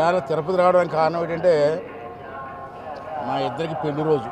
ఈవేళ తిరుపతి రావడానికి కారణం ఏంటంటే మా ఇద్దరికి పెళ్లి రోజు.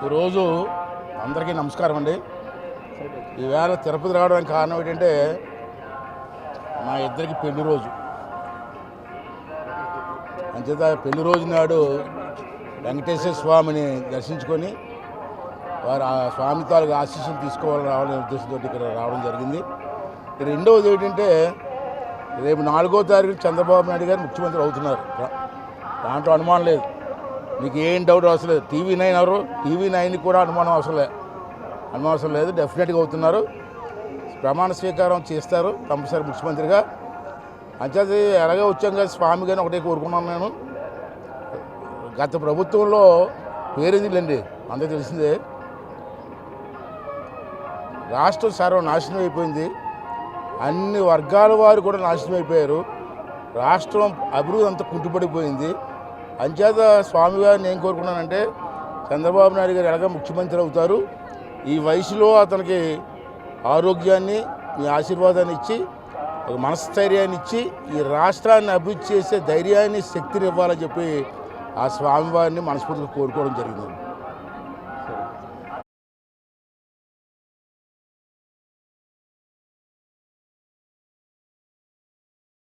ఈరోజు అందరికీ నమస్కారం అండి. ఈవేళ తిరుపతి రావడానికి కారణం ఏంటంటే మా ఇద్దరికి పెళ్లి రోజు. అంచేత పెళ్లి రోజు నాడు వెంకటేశ్వర స్వామిని దర్శించుకొని వారు ఆ స్వామి తాలూకు ఆశీస్సులు తీసుకోవాలని రావాలనే ఉద్దేశంతో ఇక్కడ రావడం జరిగింది. రెండవది ఏంటంటే రేపు 4వ తారీఖు చంద్రబాబు నాయుడు గారు ముఖ్యమంత్రి అవుతున్నారు. దాంట్లో అనుమానం లేదు, మీకు ఏం డౌట్ అవసరం లేదు. టీవీ9 కూడా అనుమానం అవసరం లేదు. డెఫినెట్గా అవుతున్నారు. ప్రమాణ స్వీకారం చేస్తారు కంపల్సరీ ముఖ్యమంత్రిగా. అంచేది ఎలాగే వచ్చాం కదా స్వామి గారిని ఒకటే కోరుకున్నాను నేను. గత ప్రభుత్వంలో పేరేందిలేండి, అందరూ తెలిసిందే. రాష్ట్రం సర్వనాశనం అయిపోయింది. అన్ని వర్గాల వారు కూడా నాశనం అయిపోయారు. రాష్ట్రం అభివృద్ధి అంతా కుంటుపడిపోయింది. అంచేత స్వామి గారిని ఏం కోరుకున్నానంటే చంద్రబాబు నాయుడు గారు ఎలాగ ముఖ్యమంత్రి అవుతారు, ఈ వయసులో అతనికి ఆరోగ్యాన్ని, మీ ఆశీర్వాదాన్ని ఇచ్చి, ఒక మనస్థైర్యాన్ని ఇచ్చి ఈ రాష్ట్రాన్ని అభివృద్ధి చేసే ధైర్యాన్ని, శక్తిని ఇవ్వాలని చెప్పి ఆ స్వామివారిని మనస్ఫూర్తిగా కోరుకోవడం జరిగింది.